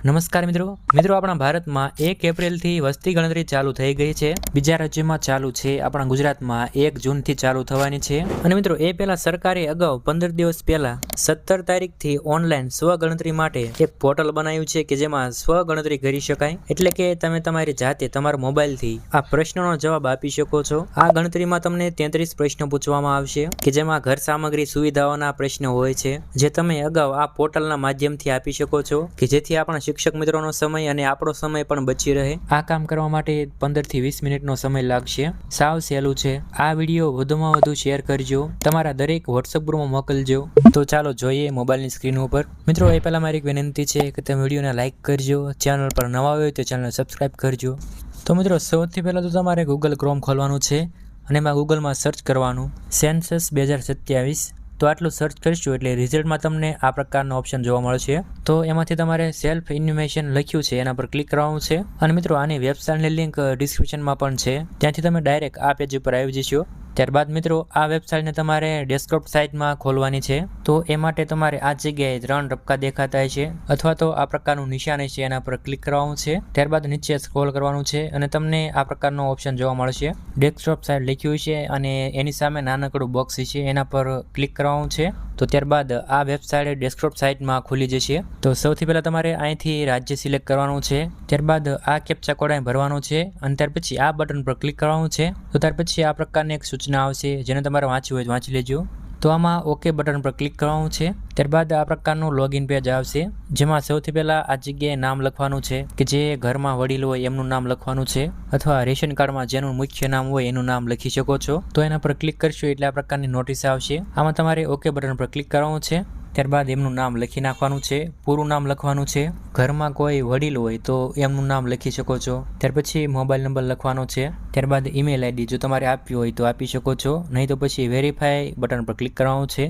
નમસ્કાર મિત્રો આપણા ભારતમાં 1 એપ્રિલથી વસ્તી ગણતરી ચાલુ થઈ ગઈ છે। બીજા રાજ્યોમાં ચાલુ છે, આપણા ગુજરાતમાં 1 જૂનથી ચાલુ થવાની છે। અને મિત્રો એ પહેલા સરકારે અગાઉ 15 દિવસ પહેલા 17 તારીખથી ઓનલાઈન સ્વ ગણતરી માટે એક પોર્ટલ બનાવ્યું છે કે જેમાં સ્વ ગણતરી કરી શકાય। એટલે કે તમે તમારી જાતે તમારા મોબાઈલથી આ પ્રશ્નનો જવાબ આપી શકો છો। આ ગણતરીમાં તમને 33 પ્રશ્નો પૂછવામાં આવશે કે જેમાં ઘર સામગ્રી સુવિધાઓના પ્રશ્નો હોય છે, જે તમે અગાઉ આ પોર્ટલના માધ્યમથી આપી શકો છો કે જેથી આપણા શિક્ષક મિત્રોનો સમય અને આપણો સમય પણ બચી રહે। આ કામ કરવા માટે 15 થી 20 મિનિટનો સમય લાગશે। સાવ સહેલું છે। આ વિડીયો વધુમાં વધુ શેર કરજો, તમારા દરેક વોટ્સએપ ગ્રુપમાં મોકલજો। તો ચાલો જોઈએ મોબાઈલની સ્ક્રીન ઉપર। મિત્રો એ પહેલા મારી એક વિનંતી છે કે તમે વિડીયોને લાઇક કરજો, ચેનલ પર નવા હોય તો ચેનલને સબસ્ક્રાઇબ કરજો। તો મિત્રો સૌથી પહેલા તો તમારે ગૂગલ ક્રોમ ખોલવાનું છે અને એમાં ગૂગલમાં સર્ચ કરવાનું સેન્સસ 2027। તો આટલું સર્ચ કરશું એટલે રિઝલ્ટમાં તમને આ પ્રકારનો ઓપ્શન જોવા મળશે। તો એમાંથી તમારે સેલ્ફ ઇન્ફોર્મેશન લખ્યું છે એના પર ક્લિક કરવાનું છે। અને મિત્રો આની વેબસાઇટની લિંક ડિસ્ક્રિપ્શનમાં પણ છે, ત્યાંથી તમે ડાયરેક્ટ આ પેજ ઉપર આવી જશો। ત્યારબાદ મિત્રો આ વેબસાઇટને તમારે ડેસ્કટોપ સાઇટમાં ખોલવાની છે। તો એ માટે તમારે આ જગ્યાએ 3 ટપકા દેખાતા છે અથવા તો આ પ્રકારનું નિશાન છે એના પર ક્લિક કરવાનું છે। ત્યારબાદ નીચે સ્ક્રોલ કરવાનું છે અને તમને આ પ્રકારનો ઓપ્શન જોવા મળશે, ડેસ્કટોપ સાઇટ લખ્યું છે અને એની સામે નાનકડું બોક્સ છે એના પર ક્લિક કરવાનું છે। તો ત્યારબાદ આ વેબસાઇટ ડેસ્કટોપ સાઇટમાં ખુલી જશે। તો સૌથી પહેલા તમારે અહીંથી રાજ્ય સિલેક્ટ કરવાનું છે, ત્યારબાદ આ કેપ્ચા કોડ અહીં ભરવાનું છે અને ત્યાર પછી આ બટન પર ક્લિક કરવાનું છે। તો ત્યાર પછી આ પ્રકારની એક સૂચના આવશે જેને તમારે વાંચવી હોય તો વાંચી લેજો। તો આમાં ઓકે બટન પર ક્લિક કરવાનું છે। ત્યારબાદ આ પ્રકારનું લોગિન પેજ આવશે જેમાં સૌથી પહેલા આ જગ્યાએ નામ લખવાનું છે કે જે ઘરમાં વડીલ હોય એમનું નામ લખવાનું છે, અથવા રેશન કાર્ડમાં જેનું મુખ્ય નામ હોય એનું નામ લખી શકો છો। તો એના પર ક્લિક કરશો એટલે આ પ્રકારની નોટિસ આવશે। આમાં તમારે ઓકે બટન પર ક્લિક કરવાનું છે। ત્યારબાદ એમનું નામ લખી નાખવાનું છે, પૂરું નામ લખવાનું છે। ઘરમાં કોઈ વડીલ હોય તો એમનું નામ લખી શકો છો। ત્યાર પછી મોબાઈલ નંબર લખવાનો છે। ત્યારબાદ ઈમેલ આઈડી જો તમારે આપવી હોય તો આપી શકો છો, નહીં તો પછી વેરીફાઈ બટન પર ક્લિક કરવાનું છે।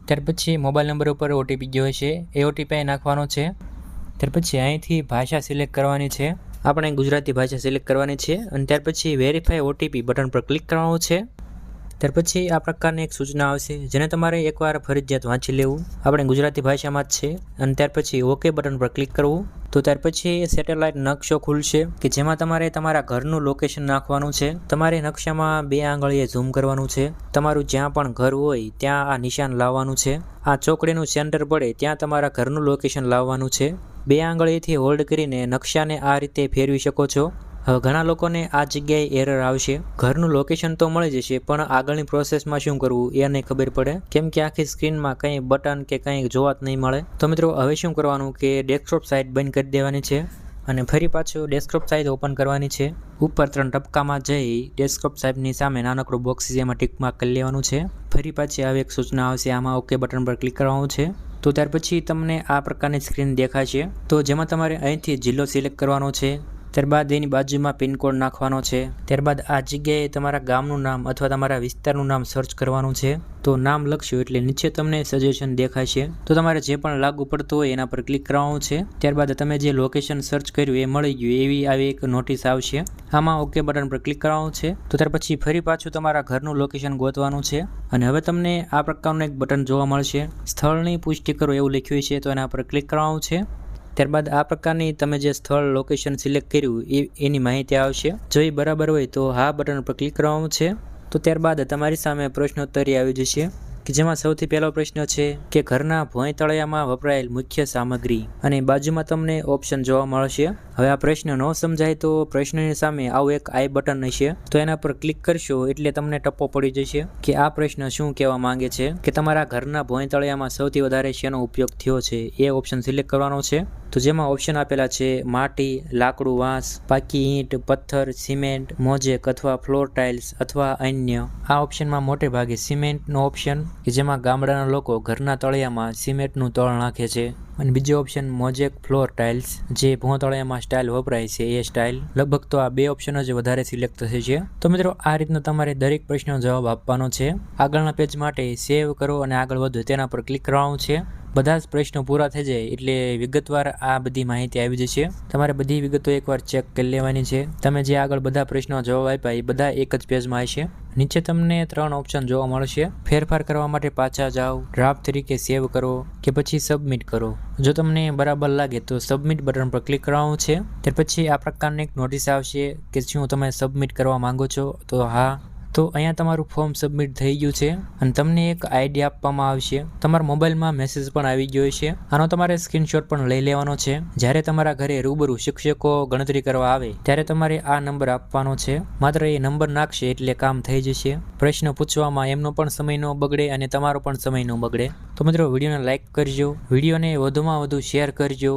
ત્યાર પછી મોબાઈલ નંબર ઉપર ઓટીપી ગયો છે એ ઓટીપી નાખવાનો છે। ત્યાર પછી અહીંથી ભાષા સિલેક્ટ કરવાની છે, આપણે ગુજરાતી ભાષા સિલેક્ટ કરવાની છે અને ત્યાર પછી વેરીફાઈ ઓટીપી બટન પર ક્લિક કરવાનું છે। ત્યાર પછી આ પ્રકારની એક સૂચના આવશે જેને તમારે એકવાર ફરજિયાત વાંચી લેવું, આપણે ગુજરાતી ભાષામાં જ છે। અને ત્યાર પછી ઓકે બટન પર ક્લિક કરવું। તો ત્યાર પછી સેટેલાઇટ નકશો ખુલશે કે જેમાં તમારે તમારા ઘરનું લોકેશન નાખવાનું છે। તમારે નકશામાં 2 આંગળીએ ઝૂમ કરવાનું છે, તમારું જ્યાં પણ ઘર હોય ત્યાં આ નિશાન લાવવાનું છે। આ ચોકડીનું સેન્ટર પડે ત્યાં તમારા ઘરનું લોકેશન લાવવાનું છે। 2 આંગળીથી હોલ્ડ કરીને નકશાને આ રીતે ફેરવી શકો છો। હવે ઘણા લોકોને આ જગ્યાએ એરર આવશે, ઘરનું લોકેશન તો મળી જશે પણ આગળની પ્રોસેસમાં શું કરવું એ નહીં ખબર પડે, કેમ કે આખી સ્ક્રીનમાં કંઈ બટન કે કંઈ જોવા જ નહીં મળે। તો મિત્રો હવે શું કરવાનું કે ડેસ્કટોપ સાઇટ બંધ કરી દેવાની છે અને ફરી પાછું ડેસ્કટોપ સાઇટ ઓપન કરવાની છે। ઉપર 3 ટપકામાં જઈ ડેસ્કટોપ સાઇટની સામે નાનકડું બોક્સ છે એમાં ટિક માર્ક કરી લેવાનું છે। ફરી પાછી આવી એક સૂચના આવશે, આમાં ઓકે બટન પર ક્લિક કરવાનું છે। તો ત્યાર પછી તમને આ પ્રકારની સ્ક્રીન દેખાશે, તો જેમાં તમારે અહીંથી જિલ્લો સિલેક્ટ કરવાનો છે। ત્યારબાદ એની બાજુમાં પિનકોડ નાખવાનો છે। ત્યારબાદ આ જગ્યાએ તમારા ગામનું નામ અથવા તમારા વિસ્તારનું નામ સર્ચ કરવાનું છે। તો નામ લખશો એટલે નીચે તમને સજેશન દેખાશે, તો તમારે જે પણ લાગુ પડતું હોય એના પર ક્લિક કરવાનું છે। ત્યારબાદ તમે જે લોકેશન સર્ચ કર્યું એ મળી ગયું એવી આવી એક નોટિસ આવશે, આમાં ઓકે બટન પર ક્લિક કરવાનું છે। તો ત્યાર પછી ફરી પાછું તમારા ઘરનું લોકેશન ગોતવાનું છે અને હવે તમને આ પ્રકારનું એક બટન જોવા મળશે, સ્થળની પુષ્ટિ કરો એવું લખ્યું છે, તો એના પર ક્લિક કરવાનું છે। ત્યારબાદ આ પ્રકારની તમે જે સ્થળ લોકેશન સિલેક્ટ કર્યું એની માહિતી આવશે, જો એ બરાબર હોય તો હા બટન પર ક્લિક કરવાનું છે। તો ત્યારબાદ તમારી સામે પ્રશ્નોત્તરી આવી જશે કે જેમાં સૌથી પહેલો પ્રશ્ન છે કે ઘરના ભોંય તળિયામાં વપરાયેલ મુખ્ય સામગ્રી, અને બાજુમાં તમને ઓપ્શન જોવા મળશે। હવે આ પ્રશ્ન ન સમજાય તો પ્રશ્નની સામે આવું એક આઈ બટન હશે, તો એના પર ક્લિક કરશો એટલે તમને ટપ્પો પડી જશે કે આ પ્રશ્ન શું કહેવા માંગે છે કે તમારા ઘરના ભોંય તળિયામાં સૌથી વધારે શેનો ઉપયોગ થયો છે એ ઓપ્શન સિલેક્ટ કરવાનો છે। તો જેમાં ઓપ્શન આપેલા છે માટી, લાકડું, વાંસ, પાકી ઈંટ, પથ્થર, સિમેન્ટ, મોઝેક અથવા ફ્લોર ટાઇલ્સ અથવા અન્ય। આ ઓપ્શનમાં મોટે ભાગે સિમેન્ટનો ઓપ્શન કે જેમાં ગામડાના લોકો ઘરના તળિયામાં સિમેન્ટનું તળ નાખે છે, અને બીજો ઓપ્શન મોઝેક ફ્લોર ટાઇલ્સ જે ભોંતળિયામાં સ્ટાઇલ વપરાય છે એ સ્ટાઇલ। લગભગ તો આ 2 ઓપ્શન જ વધારે સિલેક્ટ થશે છે। તો મિત્રો આ રીતના તમારે દરેક પ્રશ્નનો જવાબ આપવાનો છે। આગળના પેજ માટે સેવ કરો અને આગળ વધો તેના પર ક્લિક કરવાનું છે। બધા જ પ્રશ્નો પૂરા થઈ જાય એટલે વિગતવાર આ બધી માહિતી આવી જશે. તમારે બધી વિગતો એકવાર ચેક કરી લેવાની છે. તમે જે આગળ બધા પ્રશ્નો જવાબ આપ્યા એ બધા એક જ પેજમાં હશે. નીચે તમને 3 ઓપ્શન જોવા મળશે. ફેરફાર કરવા માટે પાછા જાઓ, ડ્રાફ્ટ તરીકે સેવ કરો કે પછી સબમિટ કરો. જો તમને બરાબર લાગે તો સબમિટ બટન પર ક્લિક કરવાનું છે. ત્યાર પછી આ પ્રકારની એક નોટિસ આવશે કે શું તમે સબમિટ કરવા માંગો છો, તો હા. તો અહીંયા તમારું ફોર્મ સબમિટ થઈ ગયું છે અને તમને એક આઈડી આપવામાં આવશે. તમારા મોબાઈલમાં મેસેજ પણ આવી ગયો છે. આનો તમારે સ્ક્રીનશોટ પણ લઈ લેવાનો છે. જ્યારે તમારા ઘરે રૂબરૂ શિક્ષકો ગણતરી કરવા આવે ત્યારે તમારે આ નંબર આપવાનો છે. માત્ર એ નંબર નાખશે એટલે કામ થઈ જશે. પ્રશ્ન પૂછવામાં એમનો પણ સમય ન બગડે અને તમારો પણ સમય ન બગડે. તો મિત્રો વિડીયોને લાઇક કરજો, વિડીયોને વધુમાં વધુ શેર કરજો.